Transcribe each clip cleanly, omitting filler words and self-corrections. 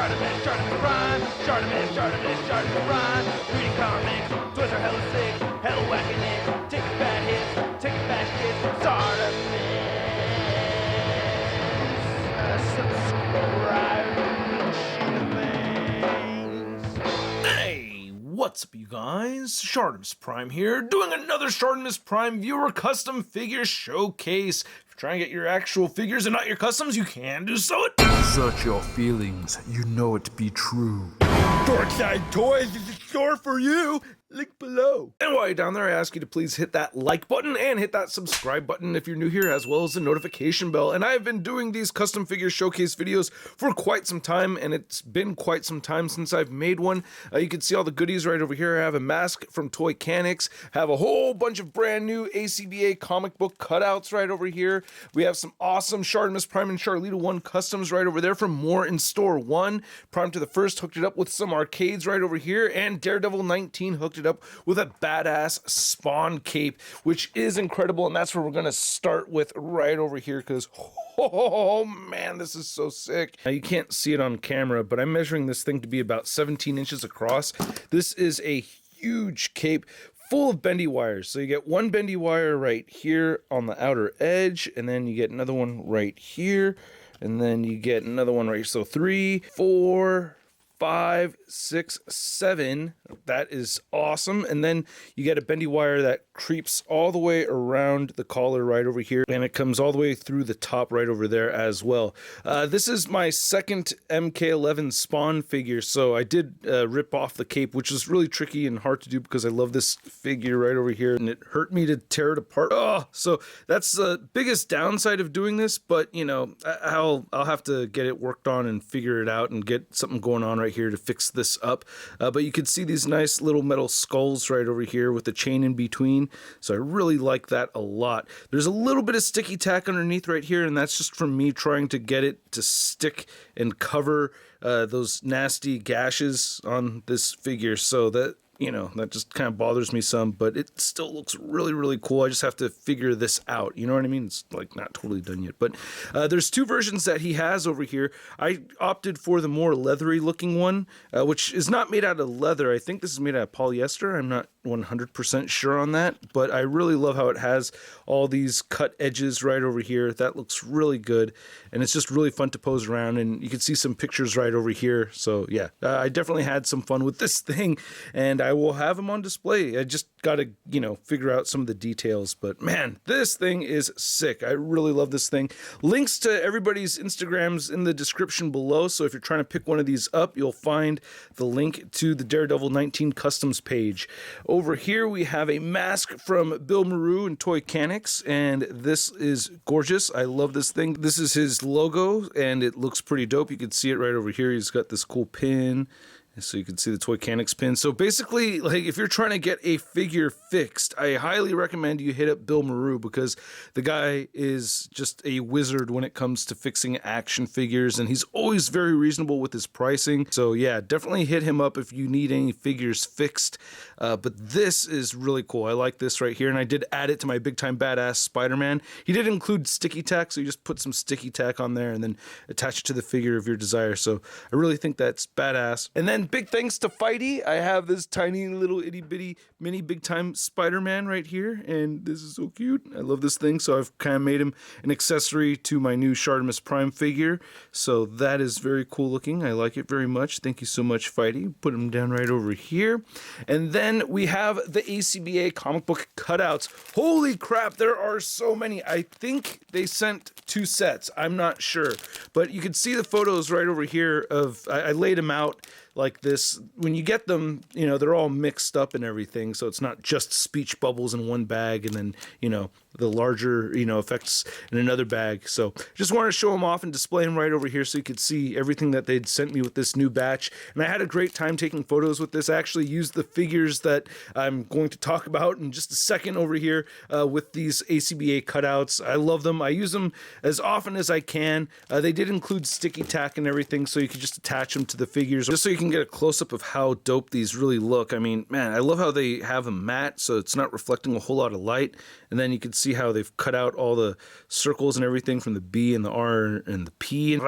ShartimusPrime. Reading comics, toys are hella sick, hella whacking it, taking bad hits, taking bad shit. Subscribe. Hey, what's up you guys? ShartimusPrime here, doing another ShartimusPrime viewer custom figure showcase. If you're trying to get your actual figures and not your customs, you can do so. Search your feelings, you know it be true. Dorkside Toys is a store for you. Link below. And while you're down there, I ask you to please hit that like button and hit that subscribe button if you're new here, as well as the notification bell. And I've been doing these custom figure showcase videos for quite some time, and it's been quite some time since I've made one. You can see all the goodies right over here. I have a mask from Toy Canics, have a whole bunch of brand new ACBA comic book cutouts right over here. We have some awesome ShartimusPrime and Charlita 1 customs right over there from More in Store 1. Prime to the First hooked it up with some arcades right over here, and Daredevil 19 hooked it up with a badass Spawn cape, which is incredible, and that's where we're gonna start with right over here, because oh man, this is so sick. Now you can't see it on camera, but I'm measuring this thing to be about 17 inches across. This is a huge cape full of bendy wires. So you get one bendy wire right here on the outer edge, and then you get another one right here, and then you get another one right here. So 3, 4, 5, 6, 7. That is awesome. And then you get a bendy wire that creeps all the way around the collar right over here, and it comes all the way through the top right over there as well. This is my second MK11 Spawn figure, so I did rip off the cape, which is really tricky and hard to do because I love this figure right over here, and it hurt me to tear it apart. Oh, so that's the biggest downside of doing this, but you know, I'll have to get it worked on and figure it out and get something going on right here to fix this up. But you can see these nice little metal skulls right over here with the chain in between, so I really like that a lot. There's a little bit of sticky tack underneath right here, and that's just from me trying to get it to stick and cover those nasty gashes on this figure, so that, you know, that just kind of bothers me some, but it still looks really, really cool. I just have to figure this out, you know what I mean? It's like not totally done yet, but there's two versions that he has over here. I opted for the more leathery looking one, which is not made out of leather. I think this is made out of polyester. I'm not 100% sure on that, but I really love how it has all these cut edges right over here. That looks really good, and it's just really fun to pose around, and you can see some pictures right over here. So yeah, I definitely had some fun with this thing, and I will have them on display. I just gotta, you know, figure out some of the details, but man, this thing is sick. I really love this thing. Links to everybody's Instagrams in the description below, so if you're trying to pick one of these up, you'll find the link to the Daredevil 19 customs page. Over here we have a mask from Bill Maru and Toy Canics, and this is gorgeous. I love this thing. This is his logo, and it looks pretty dope. You can see it right over here. He's got this cool pin, so you can see the Toy Canics pin. So basically, like, if you're trying to get a figure fixed, I highly recommend you hit up Bill Maru, because the guy is just a wizard when it comes to fixing action figures, and he's always very reasonable with his pricing. So yeah, definitely hit him up if you need any figures fixed. But this is really cool. I like this right here, and I did add it to my Big Time Badass Spider-Man. He did include sticky tack, so you just put some sticky tack on there and then attach it to the figure of your desire. So I really think that's badass. And then big thanks to Fighty. I have this tiny little itty bitty mini Big Time Spider-Man right here, and this is so cute. I love this thing, so I've kind of made him an accessory to my new ShartimusPrime figure. So that is very cool looking. I like it very much. Thank you so much, Fighty. Put him down right over here. And then we have the ACBA comic book cutouts. Holy crap, there are so many. I think they sent 2 sets. I'm not sure, but you can see the photos right over here of, I laid them out like this. When you get them, you know, they're all mixed up and everything, so it's not just speech bubbles in one bag and then, you know, the larger, you know, effects in another bag. So just wanted to show them off and display them right over here so you could see everything that they'd sent me with this new batch. And I had a great time taking photos with this. I actually used the figures that I'm going to talk about in just a second over here with these ACBA cutouts. I love them. I use them as often as I can. They did include sticky tack and everything, so you could just attach them to the figures just so you can get a close-up of how dope these really look. I mean, man, I love how they have them matte, so it's not reflecting a whole lot of light. And then you can see see how they've cut out all the circles and everything from the B and the R and the P. And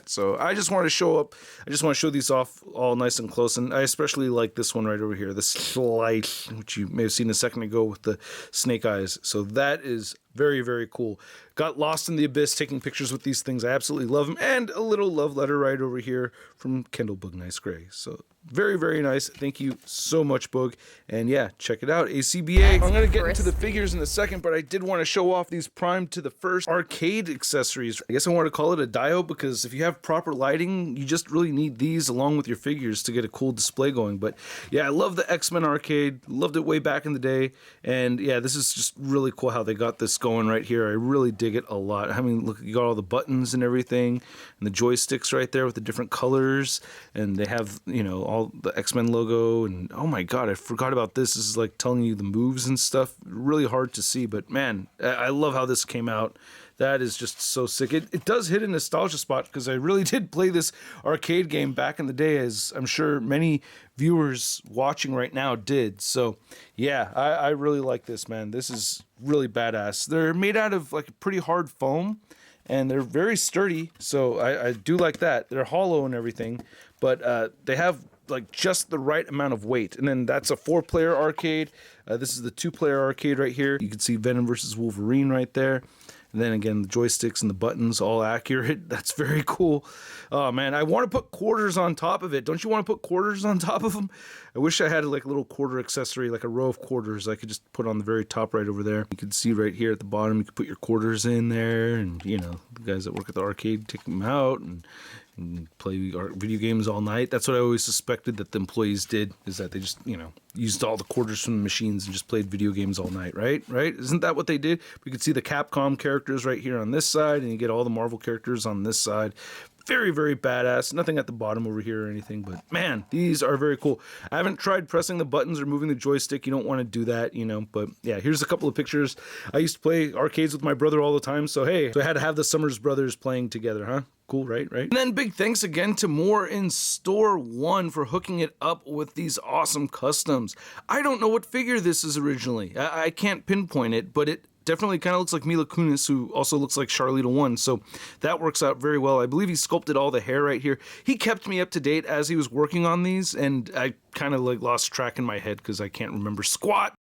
so I just want to show these off all nice and close. And I especially like this one right over here, the slice, which you may have seen a second ago with the snake eyes. So that is very, very cool. Got lost in the abyss taking pictures with these things. I absolutely love them. And a little love letter right over here from Kendall Boog Nice Gray. So very, very nice. Thank you so much, Boog. And yeah, check it out. ACBA. I'm going to get into the figures in a second, but I did want to show off these Prime to the First arcade accessories. I guess I want to call it a dio because if you have proper lighting, you just really need these along with your figures to get a cool display going. But yeah, I love the X-Men arcade. Loved it way back in the day. And yeah, this is just really cool how they got this going right here. I really dig it a lot. I mean, look, you got all the buttons and everything and the joysticks right there with the different colors. And they have, you know, all the X-Men logo, and oh my god, I forgot about this. This is like telling you the moves and stuff. Really hard to see, but man, I love how this came out. That is just so sick. It does hit a nostalgia spot because I really did play this arcade game back in the day, as I'm sure many viewers watching right now did. So yeah, I really like this, man. This is really badass. They're made out of like pretty hard foam, and they're very sturdy, so I do like that. They're hollow and everything, but they have like just the right amount of weight. And then that's a 4-player arcade. This is the 2-player arcade right here. You can see Venom versus Wolverine right there. And then again, the joysticks and the buttons all accurate. That's very cool. Oh man, I want to put quarters on top of it. Don't you want to put quarters on top of them? I wish I had like a little quarter accessory, like a row of quarters I could just put on the very top right over there. You can see right here at the bottom, you could put your quarters in there, and you know, the guys that work at the arcade take them out and play video games all night. That's what I always suspected that the employees did, is that they just, you know, used all the quarters from the machines and just played video games all night, right? Isn't that what they did? We could see the Capcom characters right here on this side, and you get all the Marvel characters on this side. Very, very badass. Nothing at the bottom over here or anything, but man, these are very cool. I haven't tried pressing the buttons or moving the joystick. You don't want to do that, you know, but yeah, here's a couple of pictures. I used to play arcades with my brother all the time, so hey, so I had to have the Summers brothers playing together, huh? Cool, right? And then big thanks again to More in Store 1 for hooking it up with these awesome customs. I don't know what figure this is originally. I can't pinpoint it, but it definitely kind of looks like Mila Kunis, who also looks like Charlita 1, so that works out very well. I believe he sculpted all the hair right here. He kept me up to date as he was working on these, and I kind of like lost track in my head because I can't remember squat.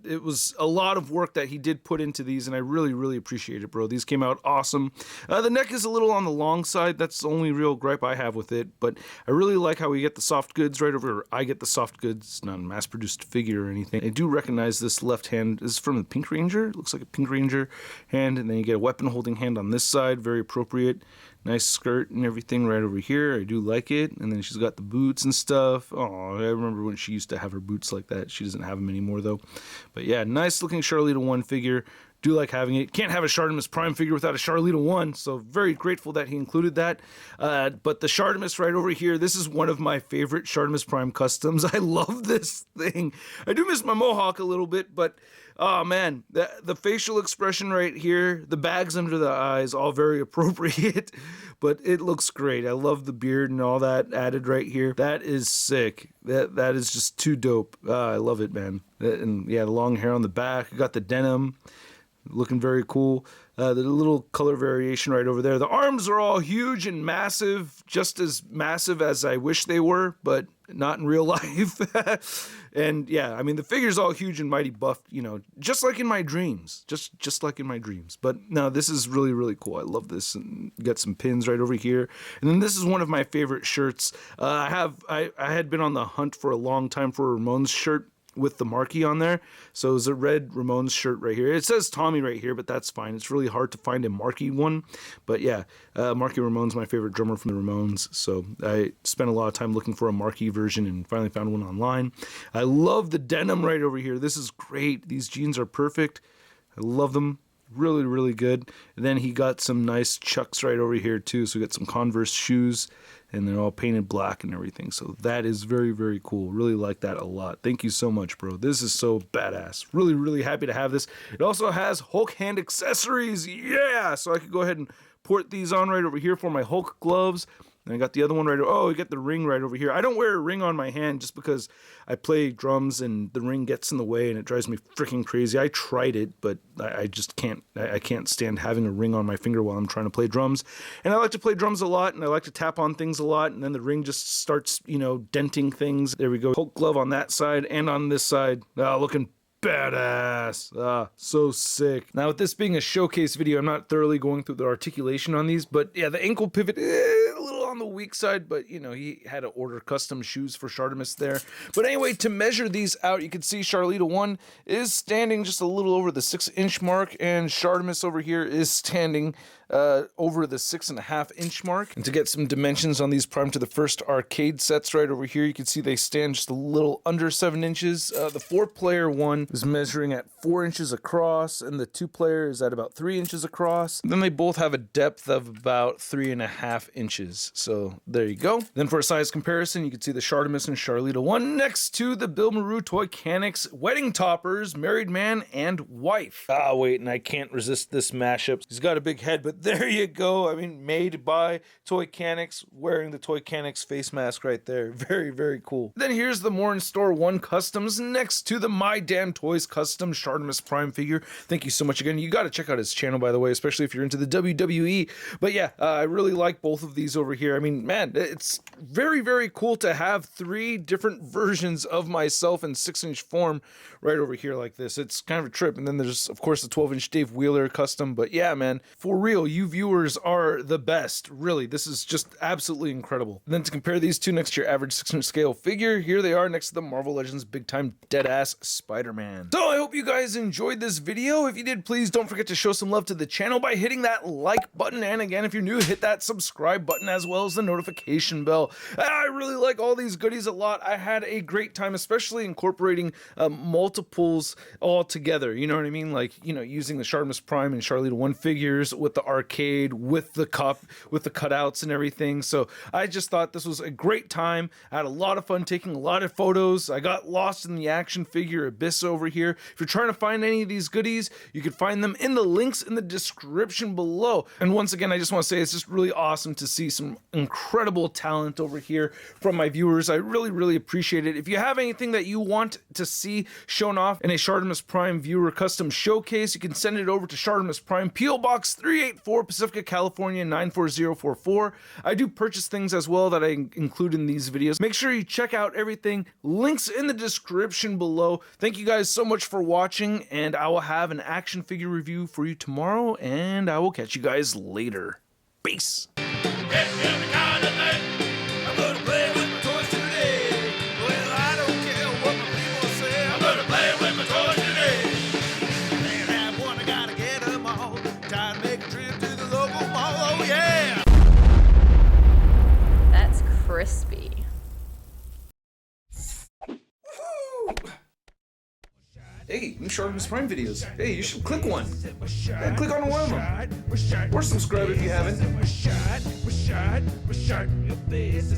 It was a lot of work that he did put into these, and I really, really appreciate it, bro. These came out awesome. The neck is a little on the long side. That's the only real gripe I have with it, but I really like how we get the soft goods right over, or I get the soft goods. It's not a mass-produced figure or anything. I do recognize this left hand. This is from the Pink Ranger. It looks like a Pink Ranger hand, and then you get a weapon-holding hand on this side. Very appropriate. Nice skirt and everything right over here. I do like it. And then she's got the boots and stuff. Oh, I remember when she used to have her boots like that. She doesn't have them anymore, though. But yeah, nice looking Charlita 1 figure. Do like having it. Can't have a Shartimus Prime figure without a Charlita 1, so very grateful that he included that. But the Shartimus right over here, this is one of my favorite Shartimus Prime customs. I love this thing. I do miss my mohawk a little bit, but oh man, the facial expression right here, the bags under the eyes, all very appropriate, but it looks great. I love the beard and all that added right here. That is sick. That is just too dope. I love it, man. And yeah, the long hair on the back. You got the denim. Looking very cool. The little color variation right over there. The arms are all huge and massive, just as massive as I wish they were, but not in real life. And yeah, I mean, the figure's all huge and mighty buffed, you know, just like in my dreams. Just like in my dreams. But no, this is really, really cool. I love this. And got some pins right over here. And then this is one of my favorite shirts. I had been on the hunt for a long time for a Ramones shirt with the marquee on there. So it was a red Ramones shirt right here. It says Tommy right here, but that's fine. It's really hard to find a marquee one. But yeah, Marky Ramone's my favorite drummer from the Ramones. So I spent a lot of time looking for a marquee version and finally found one online. I love the denim right over here. This is great. These jeans are perfect. I love them. Really, really good. And then he got some nice chucks right over here too. So we got some Converse shoes, and they're all painted black and everything. So that is very, very cool. Really like that a lot. Thank you so much, bro. This is so badass. Really, really happy to have this. It also has Hulk hand accessories. Yeah! So I could go ahead and port these on right over here for my Hulk gloves. And I got the other one right. Oh, you got the ring right over here. I don't wear a ring on my hand just because I play drums and the ring gets in the way and it drives me freaking crazy. I tried it, but I just can't. I can't stand having a ring on my finger while I'm trying to play drums. And I like to play drums a lot, and I like to tap on things a lot, and then the ring just starts, you know, denting things. There we go. Hulk glove on that side and on this side. Looking badass. So sick. Now, with this being a showcase video, I'm not thoroughly going through the articulation on these, but yeah, the ankle pivot, a little on the weak side, but you know, he had to order custom shoes for Shartimus there. But anyway, to measure these out, you can see Charlita 1 is standing just a little over the 6-inch mark, and Shartimus over here is standing over the 6.5-inch mark. And to get some dimensions on these Prime to the First arcade sets right over here, you can see they stand just a little under 7 inches. The 4-player one is measuring at 4 inches across, and the 2-player is at about 3 inches across. And then they both have a depth of about 3.5 inches. So there you go. Then for a size comparison, you can see the Shartimus and Charlita 1 next to the Bill Maru Toy-Canics Wedding Toppers, Married Man and Wife. Wait, and I can't resist this mashup. He's got a big head, but there you go. I mean, made by Toy-Canics, wearing the Toy-Canics face mask right there. Very, very cool. Then here's the More in Store 1 Customs next to the My Damn Toys Custom Shartimus Prime figure. Thank you so much again. You got to check out his channel, by the way, especially if you're into the WWE. But yeah, I really like both of these over here. I mean, man, it's very, very cool to have 3 different versions of myself in 6-inch form right over here like this. It's kind of a trip. And then there's, of course, the 12-inch Dave Wheeler custom. But yeah, man, for real, you viewers are the best. Really, this is just absolutely incredible. And then to compare these two next to your average 6-inch scale figure, here they are next to the Marvel Legends Big Time Deadass Spider-Man. So I hope you guys enjoyed this video. If you did, please don't forget to show some love to the channel by hitting that like button. And again, if you're new, hit that subscribe button as well as the notification bell. I really like all these goodies a lot. I had a great time, especially incorporating multiples all together. You know what I mean? Like, you know, using the Shartimus Prime and Charlita 1 figures with the arcade, with the cup, with the cutouts and everything. So I just thought this was a great time. I had a lot of fun taking a lot of photos. I got lost in the action figure abyss over here. If you're trying to find any of these goodies, you can find them in the links in the description below. And once again, I just want to say it's just really awesome to see some incredible talent over here from my viewers. I really, really appreciate it. If you have anything that you want to see shown off in a Shartimus Prime viewer custom showcase, you can send it over to Shartimus Prime, P.O. Box 384, Pacifica, California 94044. I do purchase things as well that I include in these videos. Make sure you check out everything. Links in the description below. Thank you guys so much for watching, and I will have an action figure review for you tomorrow, and I will catch you guys later. Peace. Crispy. Hey, new Shartimus Prime videos. Hey, you should click one. Yeah, click on one of them. Or subscribe if you haven't. Your face,